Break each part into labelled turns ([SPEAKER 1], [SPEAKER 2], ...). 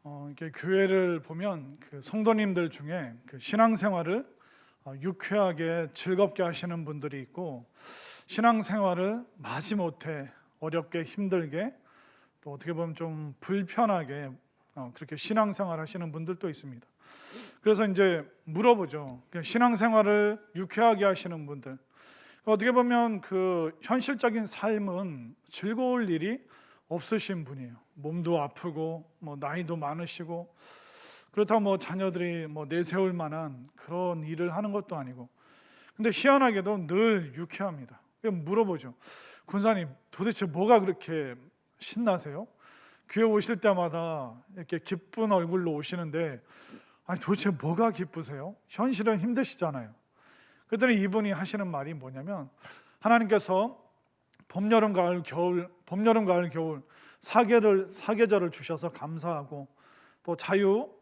[SPEAKER 1] 이렇게 교회를 보면 그 성도님들 중에 그 신앙생활을 유쾌하게 즐겁게 하시는 분들이 있고, 신앙생활을 마지못해 어렵게 힘들게, 또 어떻게 보면 좀 불편하게 그렇게 신앙생활 하시는 분들도 있습니다. 그래서 이제 물어보죠. 신앙생활을 유쾌하게 하시는 분들, 어떻게 보면 그 현실적인 삶은 즐거울 일이 없으신 분이에요. 몸도 아프고 나이도 많으시고, 그렇다고 자녀들이 내세울 만한 그런 일을 하는 것도 아니고, 근데 희한하게도 늘 유쾌합니다. 물어보죠. 군사님, 도대체 뭐가 그렇게 신나세요? 교회 오실 때마다 이렇게 기쁜 얼굴로 오시는데, 아니 도대체 뭐가 기쁘세요? 현실은 힘드시잖아요. 그랬더니 이분이 하시는 말이 뭐냐면, 하나님께서 봄, 여름, 가을, 겨울 사계절을 주셔서 감사하고, 또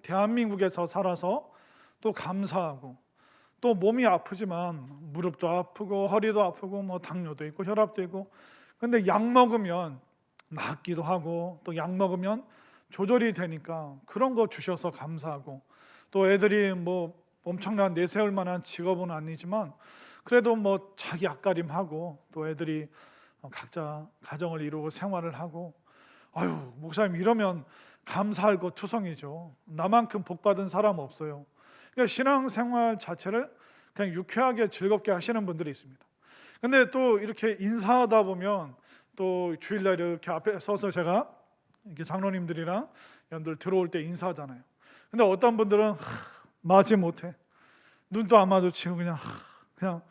[SPEAKER 1] 대한민국에서 살아서 또 감사하고, 또 몸이 아프지만 무릎도 아프고 허리도 아프고 당뇨도 있고 혈압도 있고, 근데 약 먹으면 낫기도 하고, 또 약 먹으면 조절이 되니까 그런 거 주셔서 감사하고, 또 애들이 엄청난 내세울 만한 직업은 아니지만 그래도 자기 앞가림하고, 또 애들이 각자 가정을 이루고 생활을 하고, 아유 목사님 이러면 감사할 것 투성이죠. 나만큼 복받은 사람 없어요. 그러니까 신앙생활 자체를 그냥 유쾌하게 즐겁게 하시는 분들이 있습니다. 근데 또 이렇게 인사하다 보면, 또 주일날 이렇게 앞에 서서 제가 이렇게 장로님들이랑 여러분들 들어올 때 인사하잖아요. 근데 어떤 분들은 마지못해 눈도 안 마주치고 그냥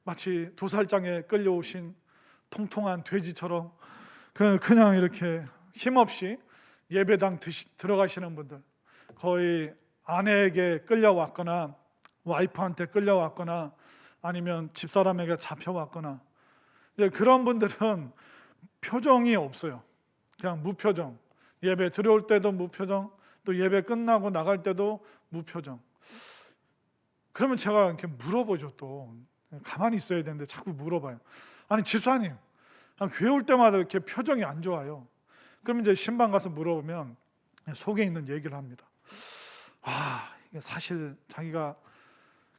[SPEAKER 1] 마치 도살장에 끌려오신 통통한 돼지처럼 그냥 이렇게 힘없이 예배당 들어가시는 분들, 거의 아내에게 끌려왔거나 와이프한테 끌려왔거나 아니면 집사람에게 잡혀왔거나, 그런 분들은 표정이 없어요. 그냥 무표정. 예배 들어올 때도 무표정, 또 예배 끝나고 나갈 때도 무표정. 그러면 제가 이렇게 물어보죠. 또 가만히 있어야 되는데 자꾸 물어봐요. 아니 집사님, 교회 올 때마다 이렇게 표정이 안 좋아요. 그러면 이제 신방 가서 물어보면 속에 있는 얘기를 합니다. 이게 사실 자기가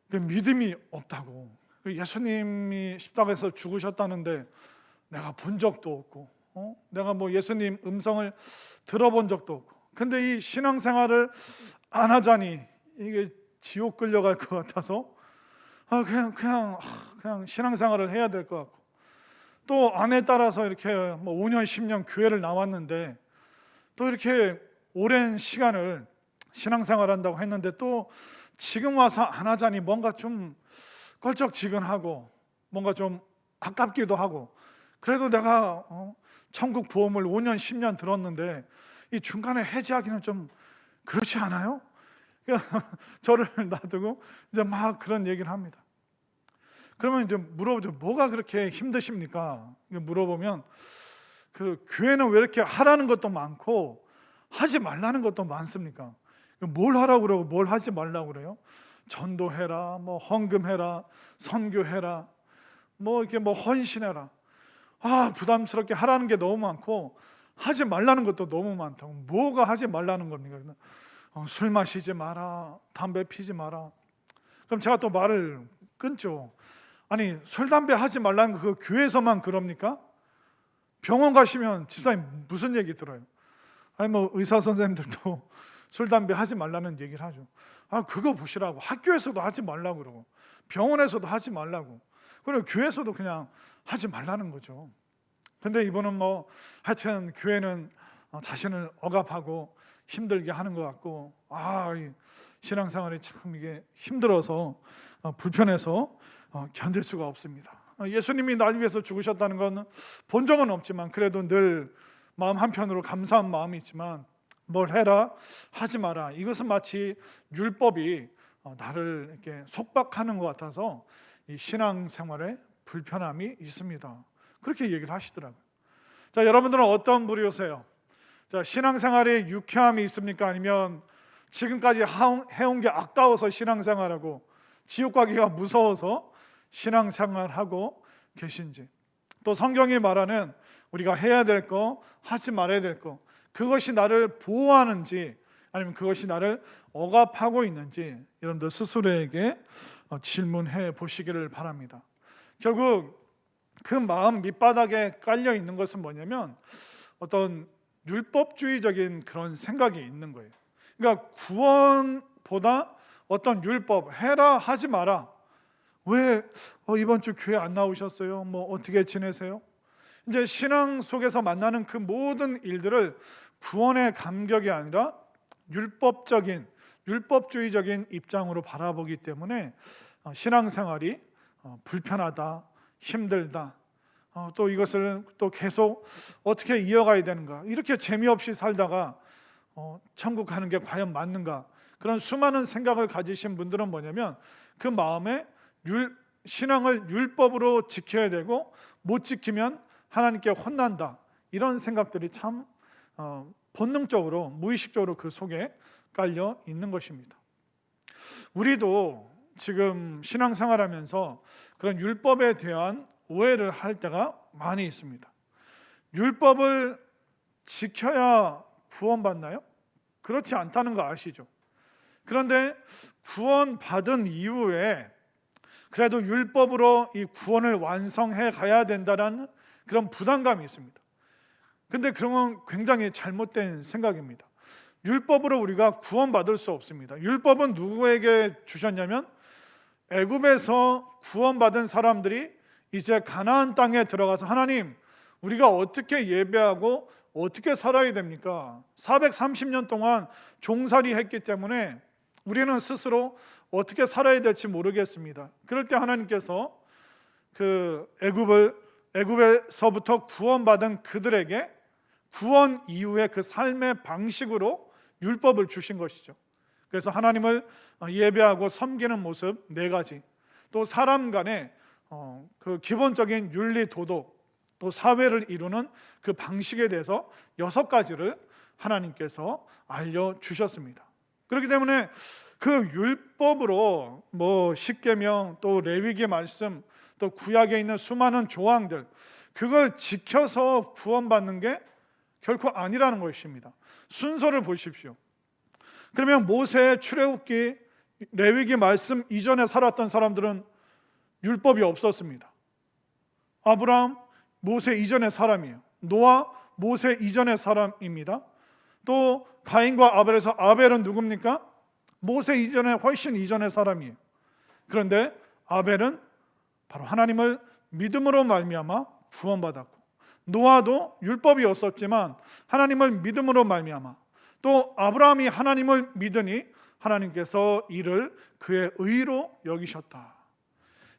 [SPEAKER 1] 믿음이 없다고, 예수님이 십자가에서 죽으셨다는데 내가 본 적도 없고, 내가 예수님 음성을 들어본 적도 없고, 근데 이 신앙생활을 안 하자니 이게 지옥 끌려갈 것 같아서 그냥 신앙생활을 해야 될 것 같고, 또 아내에 따라서 이렇게 5년 10년 교회를 나왔는데 또 이렇게 오랜 시간을 신앙생활 한다고 했는데 또 지금 와서 안 하자니 뭔가 좀 껄쩍지근하고, 뭔가 좀 아깝기도 하고, 그래도 내가 천국 보험을 5년 10년 들었는데 이 중간에 해지하기는 좀 그렇지 않아요? 저를 놔두고 이제 막 그런 얘기를 합니다. 그러면 이제 물어보죠. 뭐가 그렇게 힘드십니까? 물어보면 그 교회는 왜 이렇게 하라는 것도 많고 하지 말라는 것도 많습니까? 뭘 하라고 그러고 뭘 하지 말라고 그래요? 전도해라, 헌금해라, 선교해라, 이렇게 헌신해라. 부담스럽게 하라는 게 너무 많고 하지 말라는 것도 너무 많다고. 뭐가 하지 말라는 겁니까? 술 마시지 마라, 담배 피지 마라. 그럼 제가 또 말을 끊죠. 아니 술 담배 하지 말라는 거 그 교회에서만 그럽니까? 병원 가시면 집사님 무슨 얘기 들어요? 아니 의사 선생님들도 술 담배 하지 말라는 얘기를 하죠. 그거 보시라고. 학교에서도 하지 말라고 그러고, 병원에서도 하지 말라고, 그리고 교회에서도 그냥 하지 말라는 거죠. 근데 이분은 하여튼 교회는 자신을 억압하고 힘들게 하는 것 같고, 이 신앙생활이 참 이게 힘들어서 불편해서 견딜 수가 없습니다. 예수님이 날 위해서 죽으셨다는 건 본 적은 없지만 그래도 늘 마음 한편으로 감사한 마음이 있지만, 뭘 해라 하지 마라, 이것은 마치 율법이 나를 이렇게 속박하는 것 같아서 이 신앙생활에 불편함이 있습니다. 그렇게 얘기를 하시더라고요. 자, 여러분들은 어떤 부류세요? 자, 신앙생활에 유쾌함이 있습니까? 아니면 지금까지 해온 게 아까워서 신앙생활하고 지옥 가기가 무서워서 신앙생활하고 계신지, 또 성경이 말하는 우리가 해야 될 거, 하지 말아야 될 거, 그것이 나를 보호하는지 아니면 그것이 나를 억압하고 있는지 여러분들 스스로에게 질문해 보시기를 바랍니다. 결국 그 마음 밑바닥에 깔려 있는 것은 뭐냐면 어떤 율법주의적인 그런 생각이 있는 거예요. 그러니까 구원보다 어떤 율법, 해라 하지 마라. 왜 이번 주 교회 안 나오셨어요? 뭐 어떻게 지내세요? 이제 신앙 속에서 만나는 그 모든 일들을 구원의 감격이 아니라 율법주의적인 입장으로 바라보기 때문에 신앙생활이 불편하다, 힘들다, 또 이것을 또 계속 어떻게 이어가야 되는가, 이렇게 재미없이 살다가 천국 가는 게 과연 맞는가, 그런 수많은 생각을 가지신 분들은 뭐냐면 그 마음에 신앙을 율법으로 지켜야 되고 못 지키면 하나님께 혼난다, 이런 생각들이 참 본능적으로 무의식적으로 그 속에 깔려 있는 것입니다. 우리도 지금 신앙생활하면서 그런 율법에 대한 오해를 할 때가 많이 있습니다. 율법을 지켜야 구원받나요? 그렇지 않다는 거 아시죠? 그런데 구원받은 이후에 그래도 율법으로 이 구원을 완성해 가야 된다는 그런 부담감이 있습니다. 근데 그런 건 굉장히 잘못된 생각입니다. 율법으로 우리가 구원받을 수 없습니다. 율법은 누구에게 주셨냐면 애굽에서 구원받은 사람들이 이제 가나안 땅에 들어가서 하나님, 우리가 어떻게 예배하고 어떻게 살아야 됩니까? 430년 동안 종살이 했기 때문에 우리는 스스로 어떻게 살아야 될지 모르겠습니다. 그럴 때 하나님께서 그 애굽에서부터 구원받은 그들에게 구원 이후의 그 삶의 방식으로 율법을 주신 것이죠. 그래서 하나님을 예배하고 섬기는 모습 4가지, 또 사람 간의 그 기본적인 윤리 도덕, 또 사회를 이루는 그 방식에 대해서 6가지를 하나님께서 알려주셨습니다. 그렇기 때문에 그 율법으로 뭐 십계명, 또 레위기 말씀, 또 구약에 있는 수많은 조항들, 그걸 지켜서 구원받는 게 결코 아니라는 것입니다. 순서를 보십시오. 그러면 모세의 출애굽기, 레위기 말씀 이전에 살았던 사람들은 율법이 없었습니다. 아브라함, 모세 이전의 사람이에요. 노아, 모세 이전의 사람입니다. 또 가인과 아벨에서 아벨은 누굽니까? 모세 이전에 훨씬 이전의 사람이에요. 그런데 아벨은 바로 하나님을 믿음으로 말미암아 구원받았고, 노아도 율법이 없었지만 하나님을 믿음으로 말미암아, 또 아브라함이 하나님을 믿으니 하나님께서 이를 그의 의로 여기셨다.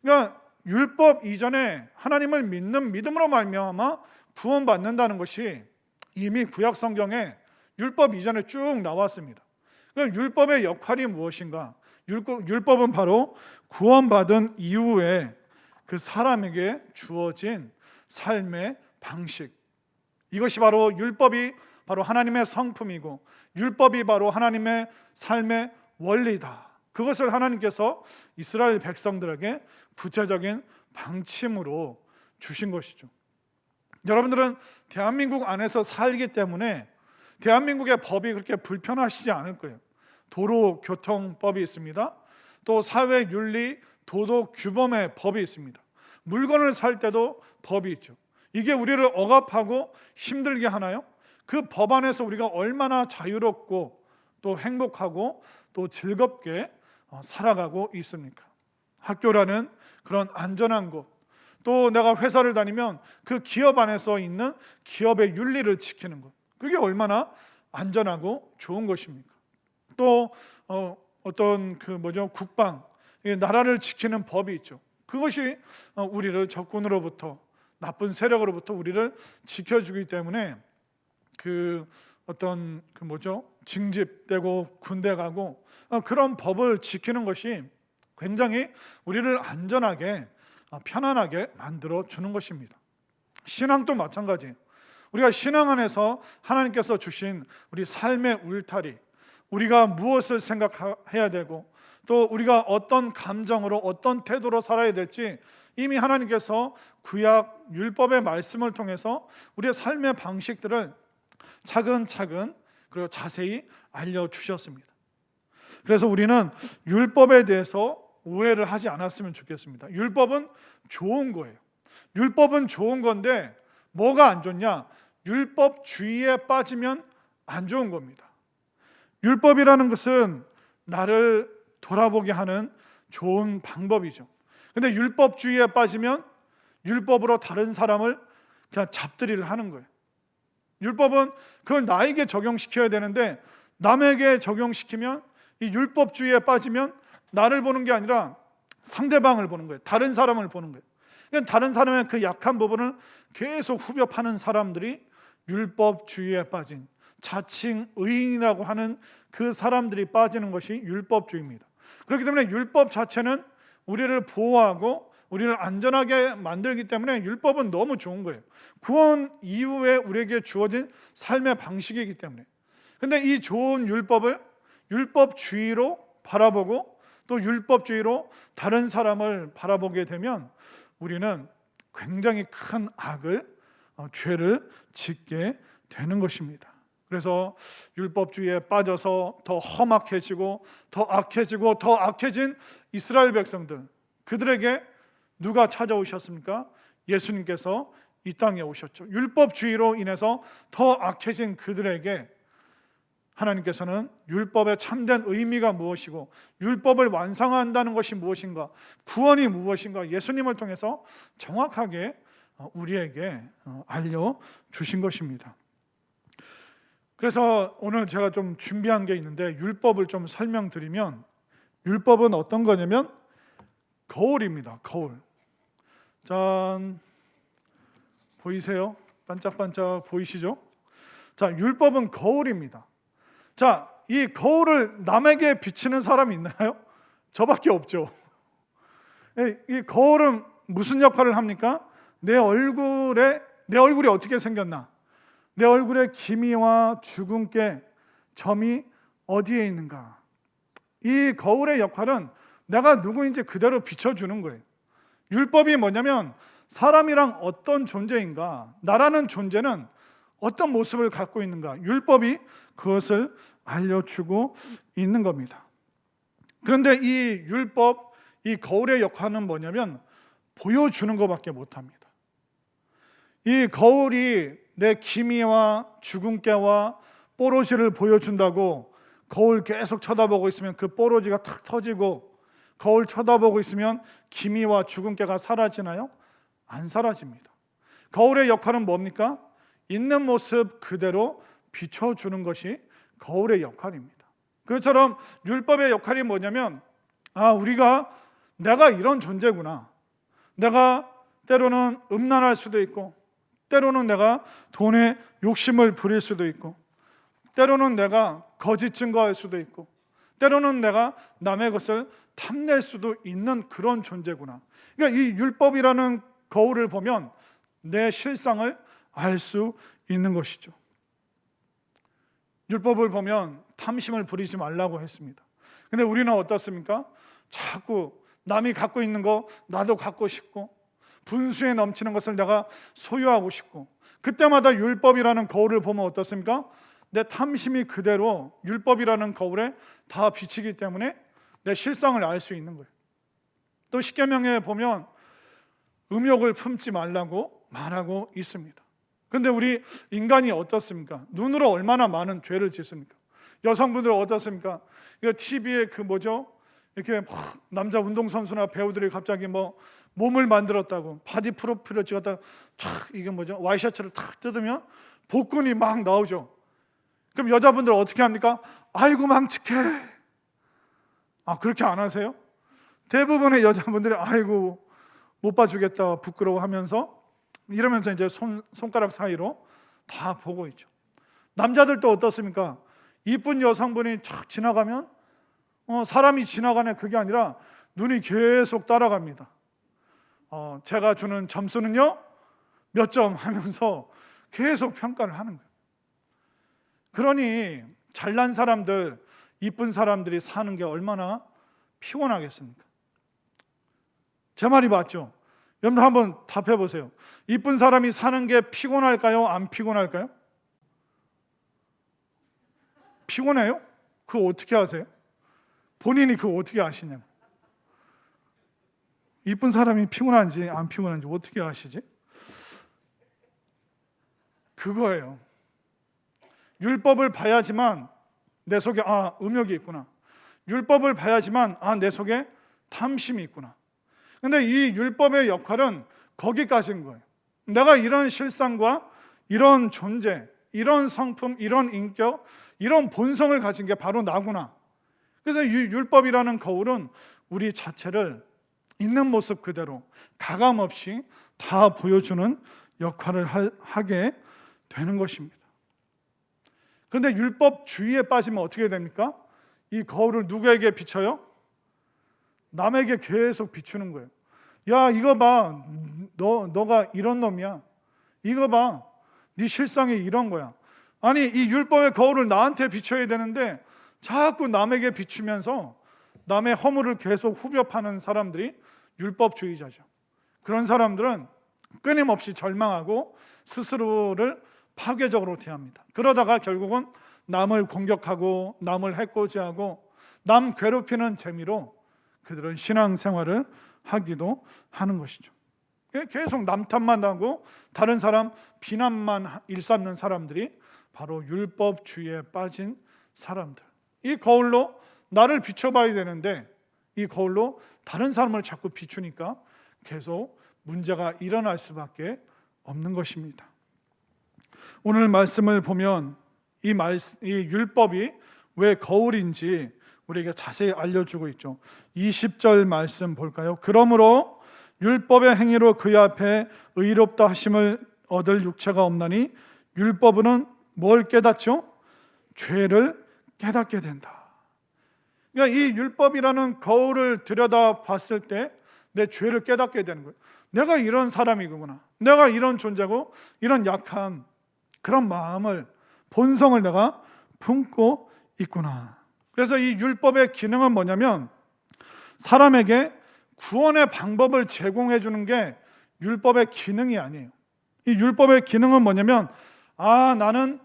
[SPEAKER 1] 그러니까 율법 이전에 하나님을 믿는 믿음으로 말미암아 구원받는다는 것이 이미 구약 성경에 율법 이전에 쭉 나왔습니다. 그럼 율법의 역할이 무엇인가? 율법은 바로 구원받은 이후에 그 사람에게 주어진 삶의 방식, 이것이 바로 율법이 바로 하나님의 성품이고 율법이 바로 하나님의 삶의 원리다. 그것을 하나님께서 이스라엘 백성들에게 구체적인 방침으로 주신 것이죠. 여러분들은 대한민국 안에서 살기 때문에 대한민국의 법이 그렇게 불편하시지 않을 거예요. 도로교통법이 있습니다. 또 사회윤리, 도덕규범의 법이 있습니다. 물건을 살 때도 법이 있죠. 이게 우리를 억압하고 힘들게 하나요? 그 법 안에서 우리가 얼마나 자유롭고 또 행복하고 또 즐겁게 살아가고 있습니까? 학교라는 그런 안전한 곳, 또 내가 회사를 다니면 그 기업 안에서 있는 기업의 윤리를 지키는 것, 그게 얼마나 안전하고 좋은 것입니까? 또 어떤 국방, 나라를 지키는 법이 있죠. 그것이 우리를 적군으로부터, 나쁜 세력으로부터 우리를 지켜주기 때문에 징집되고 군대 가고 그런 법을 지키는 것이 굉장히 우리를 안전하게 편안하게 만들어 주는 것입니다. 신앙도 마찬가지예요. 우리가 신앙 안에서 하나님께서 주신 우리 삶의 울타리, 우리가 무엇을 생각해야 되고 또 우리가 어떤 감정으로 어떤 태도로 살아야 될지 이미 하나님께서 구약 율법의 말씀을 통해서 우리의 삶의 방식들을 차근차근 그리고 자세히 알려주셨습니다. 그래서 우리는 율법에 대해서 오해를 하지 않았으면 좋겠습니다. 율법은 좋은 거예요. 율법은 좋은 건데 뭐가 안 좋냐? 율법주의에 빠지면 안 좋은 겁니다. 율법이라는 것은 나를 돌아보게 하는 좋은 방법이죠. 근데 율법주의에 빠지면 율법으로 다른 사람을 그냥 잡들이를 하는 거예요. 율법은 그걸 나에게 적용시켜야 되는데 남에게 적용시키면 이 율법주의에 빠지면 나를 보는 게 아니라 상대방을 보는 거예요. 다른 사람을 보는 거예요. 그러니까 다른 사람의 그 약한 부분을 계속 후벼 파는 사람들이 율법주의에 빠진 자칭 의인이라고 하는 그 사람들이 빠지는 것이 율법주의입니다. 그렇기 때문에 율법 자체는 우리를 보호하고 우리를 안전하게 만들기 때문에 율법은 너무 좋은 거예요. 구원 이후에 우리에게 주어진 삶의 방식이기 때문에. 근데 이 좋은 율법을 율법주의로 바라보고 또 율법주의로 다른 사람을 바라보게 되면 우리는 굉장히 큰 악을, 죄를 짓게 되는 것입니다. 그래서 율법주의에 빠져서 더 험악해지고 더 악해지고 더 악해진 이스라엘 백성들, 그들에게 누가 찾아오셨습니까? 예수님께서 이 땅에 오셨죠. 율법주의로 인해서 더 악해진 그들에게 하나님께서는 율법의 참된 의미가 무엇이고 율법을 완성한다는 것이 무엇인가, 구원이 무엇인가 예수님을 통해서 정확하게 우리에게 알려주신 것입니다. 그래서 오늘 제가 좀 준비한 게 있는데 율법을 좀 설명드리면, 율법은 어떤 거냐면 거울입니다. 거울. 짠, 보이세요? 반짝반짝 보이시죠? 자, 율법은 거울입니다. 자, 이 거울을 남에게 비치는 사람이 있나요? 저밖에 없죠. 이 거울은 무슨 역할을 합니까? 내 얼굴이 어떻게 생겼나? 내 얼굴의 기미와 주근깨, 점이 어디에 있는가? 이 거울의 역할은 내가 누구인지 그대로 비춰주는 거예요. 율법이 뭐냐면 사람이랑 어떤 존재인가, 나라는 존재는 어떤 모습을 갖고 있는가, 율법이 그것을 알려주고 있는 겁니다. 그런데 이 율법, 이 거울의 역할은 뭐냐면 보여주는 것밖에 못합니다. 이 거울이 내 기미와 주근깨와 뽀로지를 보여준다고 거울 계속 쳐다보고 있으면 그 뽀로지가 탁 터지고, 거울 쳐다보고 있으면 기미와 주근깨가 사라지나요? 안 사라집니다. 거울의 역할은 뭡니까? 있는 모습 그대로 비춰주는 것이 거울의 역할입니다. 그것처럼 율법의 역할이 뭐냐면, 내가 이런 존재구나. 내가 때로는 음란할 수도 있고, 때로는 내가 돈에 욕심을 부릴 수도 있고, 때로는 내가 거짓 증거할 수도 있고, 때로는 내가 남의 것을 탐낼 수도 있는 그런 존재구나. 그러니까 이 율법이라는 거울을 보면 내 실상을 알 수 있는 것이죠. 율법을 보면 탐심을 부리지 말라고 했습니다. 근데 우리는 어떻습니까? 자꾸 남이 갖고 있는 거 나도 갖고 싶고, 분수에 넘치는 것을 내가 소유하고 싶고, 그때마다 율법이라는 거울을 보면 어떻습니까? 내 탐심이 그대로 율법이라는 거울에 다 비치기 때문에 내 실상을 알 수 있는 거예요. 또 십계명에 보면 음욕을 품지 말라고 말하고 있습니다. 그런데 우리 인간이 어떻습니까? 눈으로 얼마나 많은 죄를 짓습니까? 여성분들 어떻습니까? 이거 TV에 이렇게 남자 운동선수나 배우들이 갑자기 몸을 만들었다고 바디 프로필을 찍었다가 이게 와이셔츠를 탁 뜯으면 복근이 막 나오죠. 그럼 여자분들 어떻게 합니까? 아이고 망측해. 그렇게 안 하세요? 대부분의 여자분들이 아이고 못 봐주겠다 부끄러워하면서 이러면서 이제 손가락 사이로 다 보고 있죠. 남자들도 어떻습니까? 이쁜 여성분이 착 지나가면 사람이 지나가네, 그게 아니라 눈이 계속 따라갑니다. 제가 주는 점수는요 몇 점 하면서 계속 평가를 하는 거예요. 그러니 잘난 사람들, 이쁜 사람들이 사는 게 얼마나 피곤하겠습니까? 제 말이 맞죠? 여러분 한번 답해 보세요. 이쁜 사람이 사는 게 피곤할까요? 안 피곤할까요? 피곤해요? 그거 어떻게 아세요? 본인이 그거 어떻게 아시냐고. 이쁜 사람이 피곤한지 안 피곤한지 어떻게 아시지? 그거예요. 율법을 봐야지만 내 속에 음욕이 있구나. 율법을 봐야지만 내 속에 탐심이 있구나. 근데 이 율법의 역할은 거기까지인 거예요. 내가 이런 실상과 이런 존재, 이런 성품, 이런 인격, 이런 본성을 가진 게 바로 나구나. 그래서 이 율법이라는 거울은 우리 자체를 있는 모습 그대로 가감 없이 다 보여주는 역할을 하게 되는 것입니다. 그런데 율법주의에 빠지면 어떻게 됩니까? 이 거울을 누구에게 비춰요? 남에게 계속 비추는 거예요. 야, 이거 봐. 너가 이런 놈이야. 이거 봐. 네 실상이 이런 거야. 아니, 이 율법의 거울을 나한테 비춰야 되는데 자꾸 남에게 비추면서 남의 허물을 계속 후벼 파는 사람들이 율법주의자죠. 그런 사람들은 끊임없이 절망하고 스스로를 파괴적으로 대합니다. 그러다가 결국은 남을 공격하고 남을 해코지하고 남 괴롭히는 재미로 그들은 신앙생활을 하기도 하는 것이죠. 계속 남 탓만 하고 다른 사람 비난만 일삼는 사람들이 바로 율법주의에 빠진 사람들. 이 거울로 나를 비춰봐야 되는데 이 거울로 다른 사람을 자꾸 비추니까 계속 문제가 일어날 수밖에 없는 것입니다. 오늘 말씀을 보면 이 율법이 왜 거울인지 우리에게 자세히 알려주고 있죠. 20절 말씀 볼까요? 그러므로 율법의 행위로 그의 앞에 의롭다 하심을 얻을 육체가 없나니 율법은 뭘 깨닫죠? 죄를 깨닫게 된다. 그러니까 이 율법이라는 거울을 들여다 봤을 때 내 죄를 깨닫게 되는 거예요. 내가 이런 사람이구나. 내가 이런 존재고 이런 약한 그런 마음을, 본성을 내가 품고 있구나. 그래서 이 율법의 기능은 뭐냐면 사람에게 구원의 방법을 제공해 주는 게 율법의 기능이 아니에요. 이 율법의 기능은 뭐냐면 나는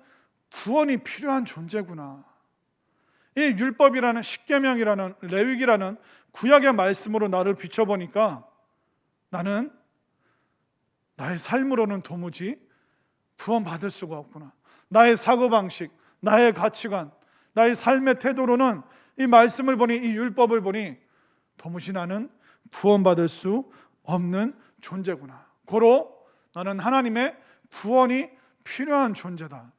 [SPEAKER 1] 구원이 필요한 존재구나. 이 율법이라는 십계명이라는 레위기라는 구약의 말씀으로 나를 비춰보니까 나는 나의 삶으로는 도무지 구원받을 수가 없구나. 나의 사고방식, 나의 가치관, 나의 삶의 태도로는 이 말씀을 보니 이 율법을 보니 도무지 나는 구원받을 수 없는 존재구나. 고로 나는 하나님의 구원이 필요한 존재다.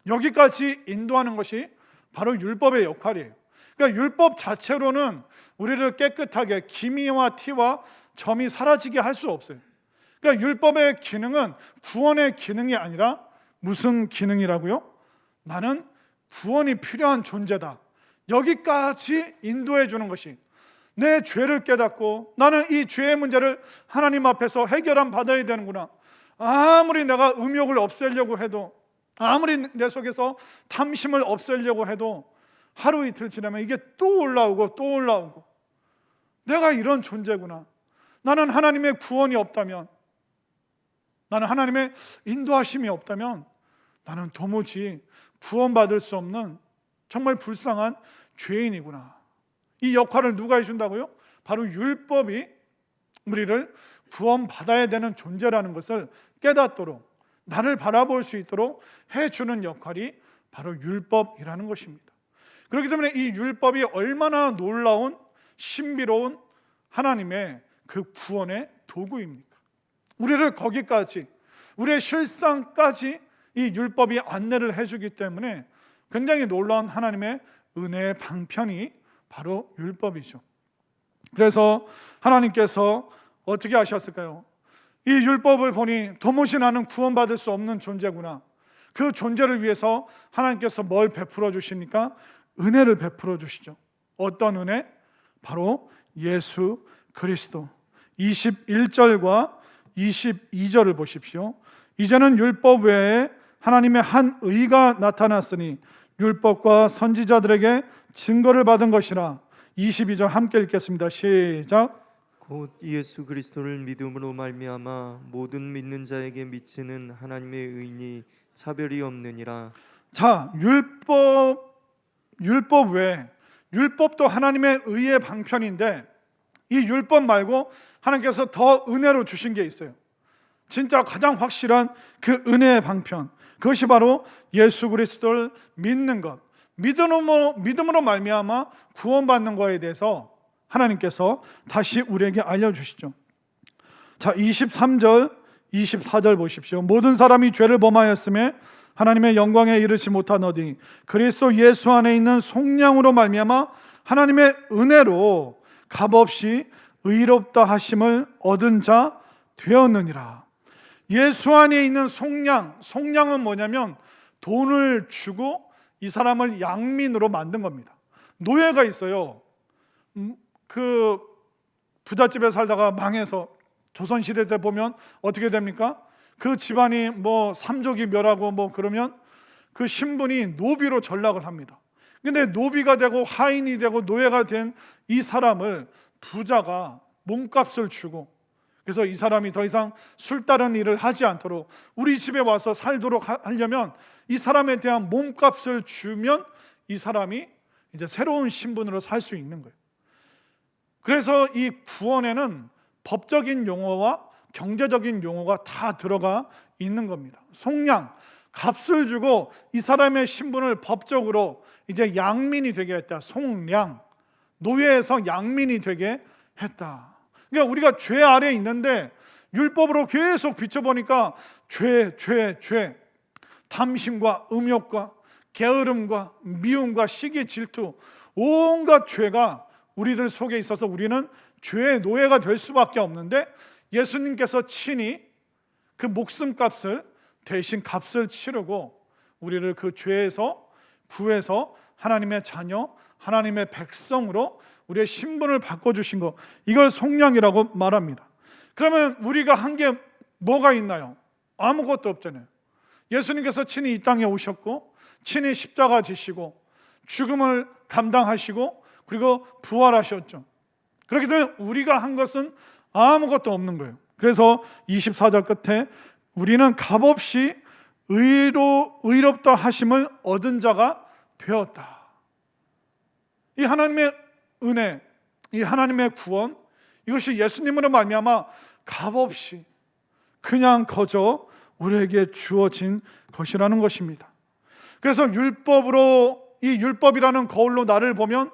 [SPEAKER 1] 여기까지 인도하는 것이 바로 율법의 역할이에요. 그러니까 율법 자체로는 우리를 깨끗하게 기미와 티와 점이 사라지게 할 수 없어요. 그러니까 율법의 기능은 구원의 기능이 아니라 무슨 기능이라고요? 나는 구원이 필요한 존재다. 여기까지 인도해 주는 것이 내 죄를 깨닫고 나는 이 죄의 문제를 하나님 앞에서 해결함 받아야 되는구나. 아무리 내가 음욕을 없애려고 해도 아무리 내 속에서 탐심을 없애려고 해도 하루 이틀 지나면 이게 또 올라오고 또 올라오고 내가 이런 존재구나. 나는 하나님의 구원이 없다면, 나는 하나님의 인도하심이 없다면 나는 도무지 구원받을 수 없는 정말 불쌍한 죄인이구나. 이 역할을 누가 해준다고요? 바로 율법이 우리를 구원받아야 되는 존재라는 것을 깨닫도록, 나를 바라볼 수 있도록 해주는 역할이 바로 율법이라는 것입니다. 그렇기 때문에 이 율법이 얼마나 놀라운 신비로운 하나님의 그 구원의 도구입니까? 우리를 거기까지, 우리의 실상까지 이 율법이 안내를 해주기 때문에 굉장히 놀라운 하나님의 은혜의 방편이 바로 율법이죠. 그래서 하나님께서 어떻게 하셨을까요? 이 율법을 보니 도무지 나는 구원받을 수 없는 존재구나. 그 존재를 위해서 하나님께서 뭘 베풀어 주십니까? 은혜를 베풀어 주시죠. 어떤 은혜? 바로 예수 그리스도. 21절과 22절을 보십시오. 이제는 율법 외에 하나님의 한 의가 나타났으니 율법과 선지자들에게 증거를 받은 것이라. 22절 함께 읽겠습니다. 시작.
[SPEAKER 2] 곧 예수 그리스도를 믿음으로 말미암아 모든 믿는 자에게 미치는 하나님의 의니 차별이 없느니라.
[SPEAKER 1] 자, 율법 율법 외에, 율법도 하나님의 의의 방편인데 이 율법 말고 하나님께서 더 은혜로 주신 게 있어요. 진짜 가장 확실한 그 은혜의 방편, 그것이 바로 예수 그리스도를 믿는 것, 믿음으로 말미암아 구원받는 것에 대해서 하나님께서 다시 우리에게 알려주시죠. 자, 23절 24절 보십시오. 모든 사람이 죄를 범하였음에 하나님의 영광에 이르지 못하노니 그리스도 예수 안에 있는 속량으로 말미암아 하나님의 은혜로 값없이 의롭다 하심을 얻은 자 되었느니라. 예수 안에 있는 속량은 뭐냐면 돈을 주고 이 사람을 양민으로 만든 겁니다. 노예가 있어요. 그 부잣집에 살다가 망해서 조선시대 때 보면 어떻게 됩니까? 그 집안이 뭐 삼족이 멸하고 뭐 그러면 그 신분이 노비로 전락을 합니다. 근데 노비가 되고 하인이 되고 노예가 된 이 사람을 부자가 몸값을 주고, 그래서 이 사람이 더 이상 술 따른 일을 하지 않도록 우리 집에 와서 살도록 하려면 이 사람에 대한 몸값을 주면 이 사람이 이제 새로운 신분으로 살 수 있는 거예요. 그래서 이 구원에는 법적인 용어와 경제적인 용어가 다 들어가 있는 겁니다. 속량, 값을 주고 이 사람의 신분을 법적으로 이제 양민이 되게 했다. 속량, 노예에서 양민이 되게 했다. 그러니까 우리가 죄 아래에 있는데 율법으로 계속 비춰보니까 죄, 탐심과 음욕과 게으름과 미움과 시기, 질투, 온갖 죄가 우리들 속에 있어서 우리는 죄의 노예가 될 수밖에 없는데 예수님께서 친히 그 목숨값을 대신 값을 치르고 우리를 그 죄에서 구해서 하나님의 자녀, 하나님의 백성으로 우리의 신분을 바꿔주신 것, 이걸 속량이라고 말합니다. 그러면 우리가 한 게 뭐가 있나요? 아무것도 없잖아요. 예수님께서 친히 이 땅에 오셨고 친히 십자가 지시고 죽음을 감당하시고 그리고 부활하셨죠. 그렇기 때문에 우리가 한 것은 아무것도 없는 거예요. 그래서 24절 끝에 우리는 값없이 의롭다 하심을 얻은 자가 되었다. 이 하나님의 은혜, 이 하나님의 구원, 이것이 예수님으로 말미암아 값없이 그냥 거저 우리에게 주어진 것이라는 것입니다. 그래서 이 율법이라는 거울로 나를 보면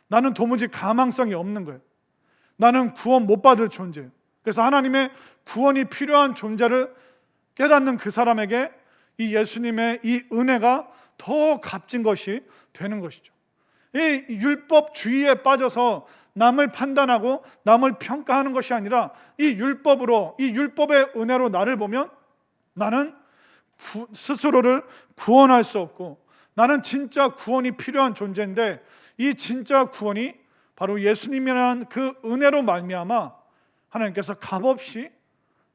[SPEAKER 1] 나는 도무지 가망성이 없는 거예요. 나는 구원 못 받을 존재예요. 그래서 하나님의 구원이 필요한 존재를 깨닫는 그 사람에게 이 예수님의 이 은혜가 더 값진 것이 되는 것이죠. 이 율법주의에 빠져서 남을 판단하고 남을 평가하는 것이 아니라 이 율법의 은혜로 나를 보면 나는 스스로를 구원할 수 없고 나는 진짜 구원이 필요한 존재인데 이 진짜 구원이 바로 예수님이라는 그 은혜로 말미암아 하나님께서 값없이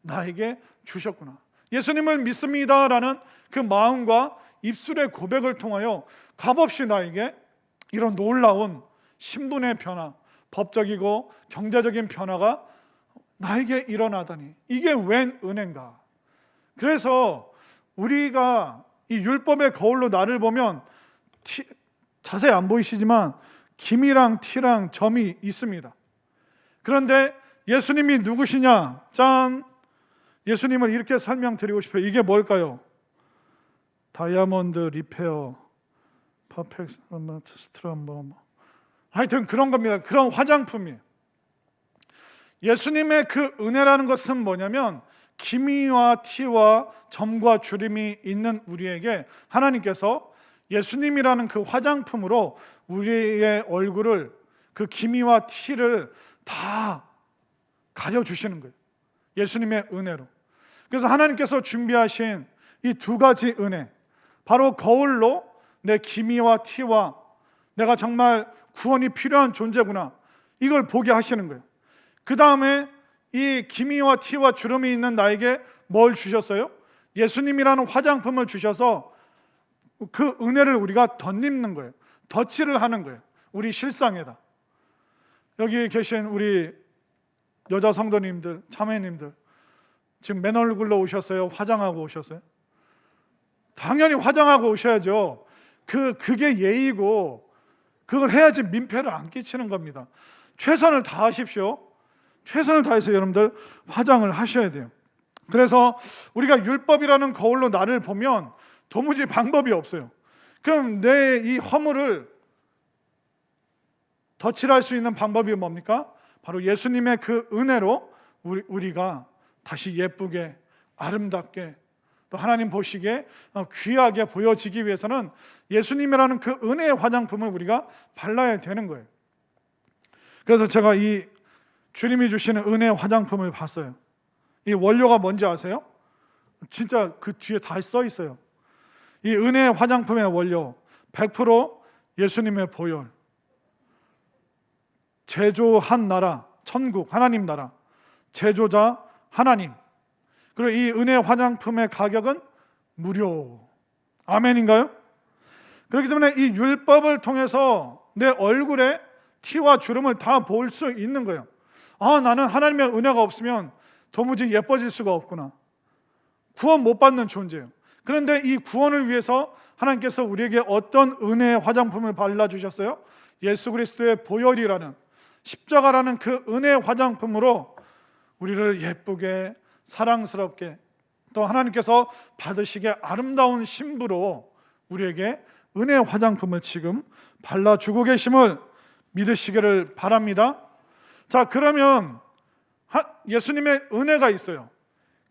[SPEAKER 1] 나에게 주셨구나. 예수님을 믿습니다라는 그 마음과 입술의 고백을 통하여 값없이 나에게 이런 놀라운 신분의 변화, 법적이고 경제적인 변화가 나에게 일어나다니, 이게 웬 은혜인가. 그래서 우리가 이 율법의 거울로 나를 보면 자세히 안 보이시지만 김이랑 티랑 점이 있습니다. 그런데 예수님이 누구시냐? 짠! 예수님을 이렇게 설명드리고 싶어요. 이게 뭘까요? 다이아몬드 리페어, 퍼펙트 스트럼버, 하여튼 그런 겁니다. 그런 화장품이에요. 예수님의 그 은혜라는 것은 뭐냐면 기미와 티와 점과 주름이 있는 우리에게 하나님께서 예수님이라는 그 화장품으로 우리의 얼굴을, 그 기미와 티를 다 가려주시는 거예요. 예수님의 은혜로. 그래서 하나님께서 준비하신 이 두 가지 은혜, 바로 거울로 내 기미와 티와 내가 정말 구원이 필요한 존재구나, 이걸 보게 하시는 거예요. 그 다음에 이 기미와 티와 주름이 있는 나에게 뭘 주셨어요? 예수님이라는 화장품을 주셔서 그 은혜를 우리가 덧입는 거예요. 덧칠을 하는 거예요. 우리 실상에다. 여기 계신 우리 여자 성도님들, 자매님들, 지금 맨 얼굴로 오셨어요? 화장하고 오셨어요? 당연히 화장하고 오셔야죠. 그게 예의고 그걸 해야지 민폐를 안 끼치는 겁니다. 최선을 다하십시오. 최선을 다해서 여러분들 화장을 하셔야 돼요. 그래서 우리가 율법이라는 거울로 나를 보면 도무지 방법이 없어요. 그럼 내 이 허물을 덧칠할 수 있는 방법이 뭡니까? 바로 예수님의 그 은혜로 우리가 다시 예쁘게, 아름답게, 또 하나님 보시기에 귀하게 보여지기 위해서는 예수님이라는 그 은혜의 화장품을 우리가 발라야 되는 거예요. 그래서 제가 이 주님이 주시는 은혜의 화장품을 봤어요. 이 원료가 뭔지 아세요? 진짜 그 뒤에 다 써 있어요. 이 은혜의 화장품의 원료 100% 예수님의 보혈, 제조한 나라, 천국, 하나님 나라, 제조자 하나님. 그리고 이 은혜의 화장품의 가격은 무료. 아멘인가요? 그렇기 때문에 이 율법을 통해서 내 얼굴에 티와 주름을 다 볼 수 있는 거예요. 아, 나는 하나님의 은혜가 없으면 도무지 예뻐질 수가 없구나. 구원 못 받는 존재예요. 그런데 이 구원을 위해서 하나님께서 우리에게 어떤 은혜의 화장품을 발라주셨어요? 예수 그리스도의 보혈이라는, 십자가라는 그 은혜의 화장품으로 우리를 예쁘게, 사랑스럽게, 또 하나님께서 받으시기에 아름다운 신부로 우리에게 은혜의 화장품을 지금 발라주고 계심을 믿으시기를 바랍니다. 자, 그러면 예수님의 은혜가 있어요.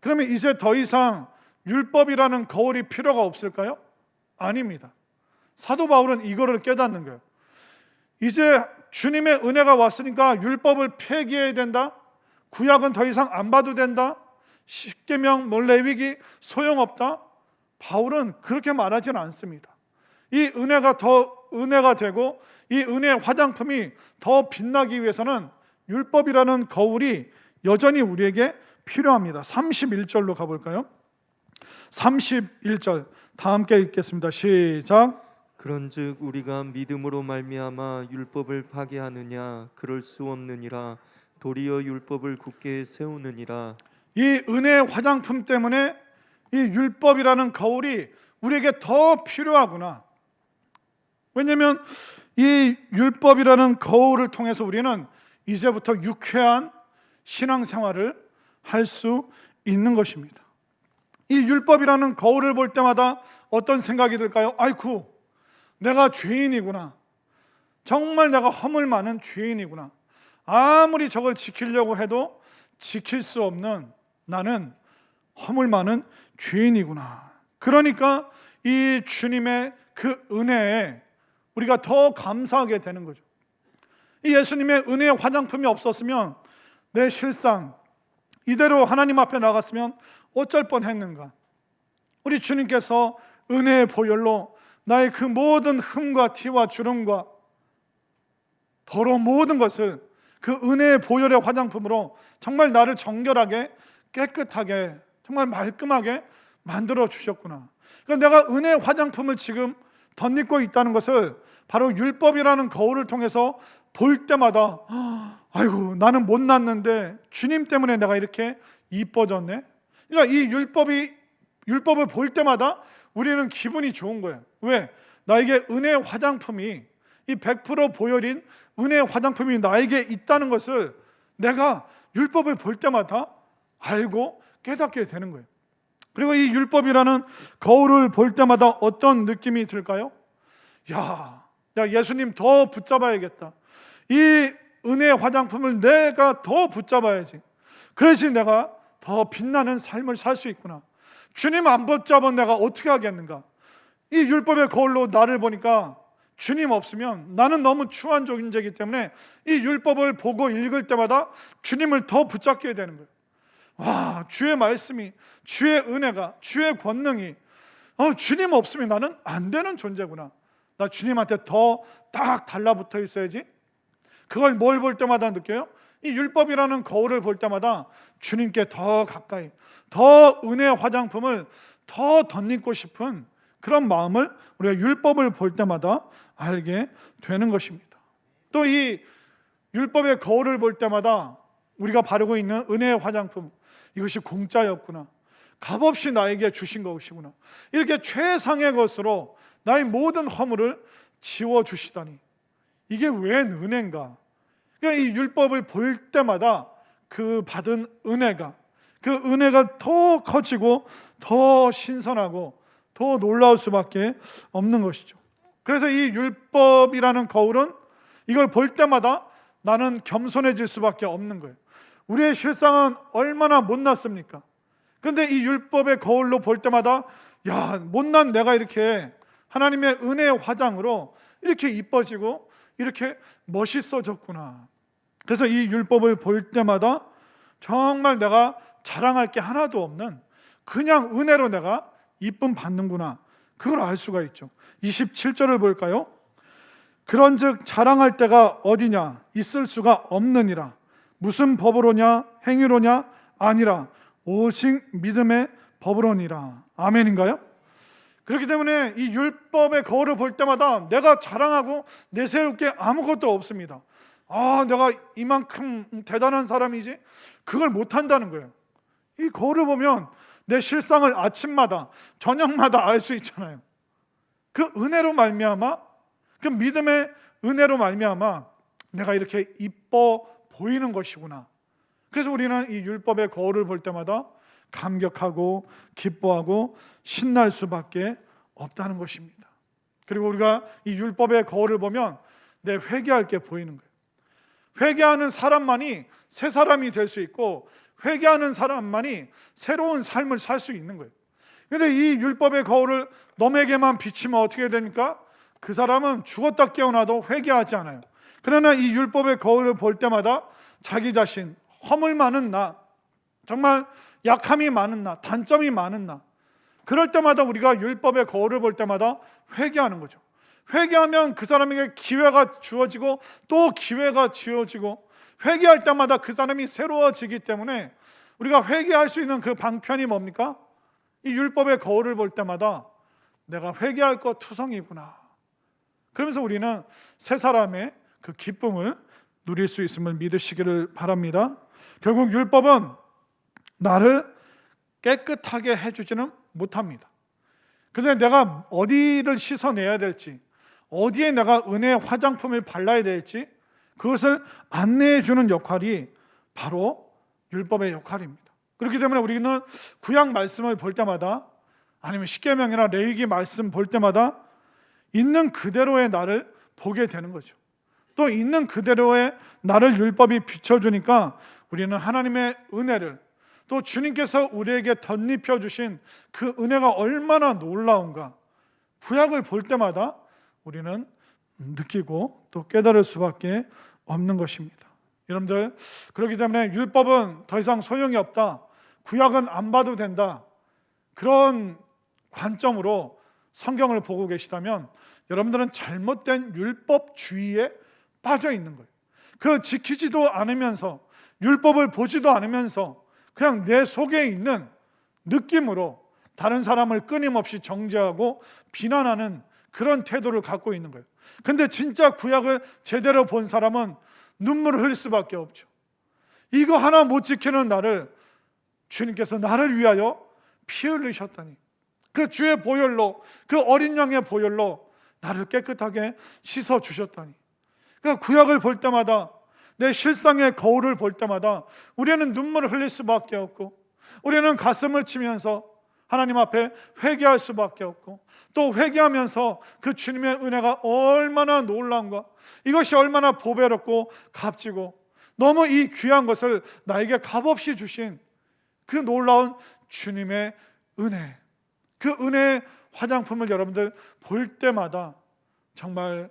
[SPEAKER 1] 그러면 이제 더 이상 율법이라는 거울이 필요가 없을까요? 아닙니다. 사도 바울은 이거를 깨닫는 거예요. 이제 주님의 은혜가 왔으니까 율법을 폐기해야 된다. 구약은 더 이상 안 봐도 된다. 십계명, 레위기 소용없다. 바울은 그렇게 말하지는 않습니다. 이 은혜가 더 은혜가 되고 이 은혜의 화장품이 더 빛나기 위해서는 율법이라는 거울이 여전히 우리에게 필요합니다. 31절로 가볼까요? 31절 다 함께 읽겠습니다. 시작.
[SPEAKER 2] 그런즉 우리가 믿음으로 말미암아 율법을 파괴하느냐? 그럴 수 없느니라. 도리어 율법을 굳게 세우느니라.
[SPEAKER 1] 이 은혜의 화장품 때문에 이 율법이라는 거울이 우리에게 더 필요하구나. 왜냐하면 이 율법이라는 거울을 통해서 우리는 이제부터 유쾌한 신앙생활을 할 수 있는 것입니다. 이 율법이라는 거울을 볼 때마다 어떤 생각이 들까요? 아이쿠, 내가 죄인이구나. 정말 내가 허물 많은 죄인이구나. 아무리 저걸 지키려고 해도 지킬 수 없는 나는 허물 많은 죄인이구나. 그러니까 이 주님의 그 은혜에 우리가 더 감사하게 되는 거죠. 이 예수님의 은혜의 화장품이 없었으면 내 실상 이대로 하나님 앞에 나갔으면 어쩔 뻔했는가. 우리 주님께서 은혜의 보혈로 나의 그 모든 흠과 티와 주름과 더러운 모든 것을 그 은혜의 보혈의 화장품으로 정말 나를 정결하게, 깨끗하게, 정말 말끔하게 만들어 주셨구나. 그러니까 내가 은혜의 화장품을 지금 덧입고 있다는 것을 바로 율법이라는 거울을 통해서 볼 때마다 아이고, 나는 못났는데 주님 때문에 내가 이렇게 이뻐졌네. 그러니까 이 율법을 볼 때마다 우리는 기분이 좋은 거예요. 왜? 나에게 은혜의 화장품이, 이 100% 보혈인 은혜의 화장품이 나에게 있다는 것을 내가 율법을 볼 때마다 알고 깨닫게 되는 거예요. 그리고 이 율법이라는 거울을 볼 때마다 어떤 느낌이 들까요? 야, 예수님 더 붙잡아야겠다. 이 은혜의 화장품을 내가 더 붙잡아야지. 그래야지 내가 더 빛나는 삶을 살 수 있구나. 주님 안 붙잡은 내가 어떻게 하겠는가. 이 율법의 거울로 나를 보니까 주님 없으면 나는 너무 추한 존재이기 때문에 이 율법을 보고 읽을 때마다 주님을 더 붙잡게 되는 거예요. 와, 주의 말씀이, 주의 은혜가, 주의 권능이 주님 없으면 나는 안 되는 존재구나. 나 주님한테 더 딱 달라붙어 있어야지. 그걸 뭘 볼 때마다 느껴요? 이 율법이라는 거울을 볼 때마다 주님께 더 가까이, 더 은혜의 화장품을 더 덧입고 싶은 그런 마음을 우리가 율법을 볼 때마다 알게 되는 것입니다. 또 이 율법의 거울을 볼 때마다 우리가 바르고 있는 은혜의 화장품, 이것이 공짜였구나. 값없이 나에게 주신 것이구나. 이렇게 최상의 것으로 나의 모든 허물을 지워주시다니, 이게 웬 은혜인가? 그러니까 이 율법을 볼 때마다 그 받은 은혜가, 그 은혜가 더 커지고 더 신선하고 더 놀라울 수밖에 없는 것이죠. 그래서 이 율법이라는 거울은 이걸 볼 때마다 나는 겸손해질 수밖에 없는 거예요. 우리의 실상은 얼마나 못났습니까? 그런데 이 율법의 거울로 볼 때마다 야, 못난 내가 이렇게 하나님의 은혜의 화장으로 이렇게 이뻐지고 이렇게 멋있어졌구나. 그래서 이 율법을 볼 때마다 정말 내가 자랑할 게 하나도 없는 그냥 은혜로 내가 이쁨 받는구나, 그걸 알 수가 있죠. 27절을 볼까요? 그런즉 자랑할 데가 어디냐, 있을 수가 없느니라. 무슨 법으로냐, 행위로냐, 아니라 오직 믿음의 법으로니라. 아멘인가요? 그렇기 때문에 이 율법의 거울을 볼 때마다 내가 자랑하고 내세울 게 아무것도 없습니다. 아, 내가 이만큼 대단한 사람이지? 그걸 못한다는 거예요. 이 거울을 보면 내 실상을 아침마다 저녁마다 알 수 있잖아요. 그 은혜로 말미암아, 그 믿음의 은혜로 말미암아 내가 이렇게 이뻐 보이는 것이구나. 그래서 우리는 이 율법의 거울을 볼 때마다 감격하고 기뻐하고 신날 수밖에 없다는 것입니다. 그리고 우리가 이 율법의 거울을 보면 내 회개할 게 보이는 거예요. 회개하는 사람만이 새 사람이 될 수 있고, 회개하는 사람만이 새로운 삶을 살 수 있는 거예요. 그런데 이 율법의 거울을 너에게만 비치면 어떻게 됩니까? 그 사람은 죽었다 깨어나도 회개하지 않아요. 그러나 이 율법의 거울을 볼 때마다 자기 자신, 허물 많은 나, 정말 약함이 많은 나, 단점이 많은 나, 그럴 때마다 우리가 율법의 거울을 볼 때마다 회개하는 거죠. 회개하면 그 사람에게 기회가 주어지고 또 기회가 주어지고, 회개할 때마다 그 사람이 새로워지기 때문에 우리가 회개할 수 있는 그 방편이 뭡니까? 이 율법의 거울을 볼 때마다 내가 회개할 것 투성이구나. 그러면서 우리는 새 사람의 그 기쁨을 누릴 수 있음을 믿으시기를 바랍니다. 결국 율법은 나를 깨끗하게 해주지는 못합니다. 그런데 내가 어디를 씻어내야 될지, 어디에 내가 은혜의 화장품을 발라야 될지, 그것을 안내해 주는 역할이 바로 율법의 역할입니다. 그렇기 때문에 우리는 구약 말씀을 볼 때마다, 아니면 십계명이나 레위기 말씀 볼 때마다 있는 그대로의 나를 보게 되는 거죠. 또 있는 그대로의 나를 율법이 비춰주니까 우리는 하나님의 은혜를, 또 주님께서 우리에게 덧입혀 주신 그 은혜가 얼마나 놀라운가, 구약을 볼 때마다 우리는 느끼고 또 깨달을 수밖에 없는 것입니다. 여러분들, 그렇기 때문에 율법은 더 이상 소용이 없다, 구약은 안 봐도 된다, 그런 관점으로 성경을 보고 계시다면 여러분들은 잘못된 율법주의에 빠져 있는 거예요. 그 지키지도 않으면서, 율법을 보지도 않으면서 그냥 내 속에 있는 느낌으로 다른 사람을 끊임없이 정죄하고 비난하는 그런 태도를 갖고 있는 거예요. 근데 진짜 구약을 제대로 본 사람은 눈물을 흘릴 수밖에 없죠. 이거 하나 못 지키는 나를 주님께서 나를 위하여 피 흘리셨다니, 그 주의 보혈로, 그 어린 양의 보혈로 나를 깨끗하게 씻어 주셨다니. 그러니까 구약을 볼 때마다, 내 실상의 거울을 볼 때마다 우리는 눈물을 흘릴 수밖에 없고, 우리는 가슴을 치면서 하나님 앞에 회개할 수밖에 없고, 또 회개하면서 그 주님의 은혜가 얼마나 놀라운가, 이것이 얼마나 보배롭고 값지고 너무 이 귀한 것을 나에게 값없이 주신 그 놀라운 주님의 은혜, 그 은혜의 화장품을 여러분들 볼 때마다 정말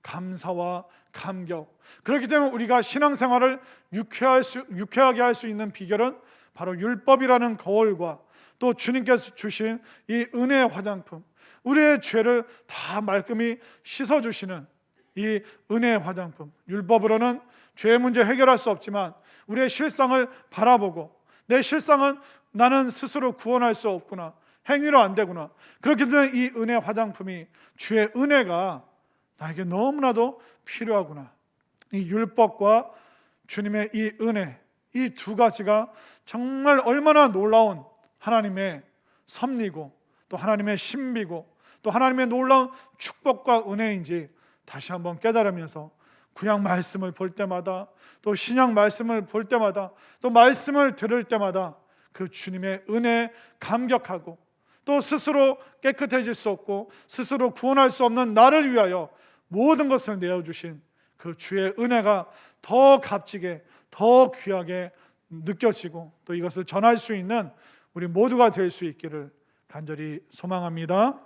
[SPEAKER 1] 감사와 감격. 그렇기 때문에 우리가 신앙생활을 유쾌하게 할 수 있는 비결은 바로 율법이라는 거울과 또 주님께서 주신 이 은혜의 화장품, 우리의 죄를 다 말끔히 씻어주시는 이 은혜의 화장품. 율법으로는 죄의 문제 해결할 수 없지만 우리의 실상을 바라보고, 내 실상은 나는 스스로 구원할 수 없구나, 행위로 안 되구나, 그렇기 때문에 이 은혜 화장품이, 주의 은혜가 나에게 너무나도 필요하구나, 이 율법과 주님의 이 은혜, 이 두 가지가 정말 얼마나 놀라운 하나님의 섭리고 또 하나님의 신비고 또 하나님의 놀라운 축복과 은혜인지 다시 한번 깨달으면서 구약 말씀을 볼 때마다, 또 신약 말씀을 볼 때마다, 또 말씀을 들을 때마다 그 주님의 은혜에 감격하고, 또 스스로 깨끗해질 수 없고 스스로 구원할 수 없는 나를 위하여 모든 것을 내어주신 그 주의 은혜가 더 값지게, 더 귀하게 느껴지고, 또 이것을 전할 수 있는 우리 모두가 될 수 있기를 간절히 소망합니다.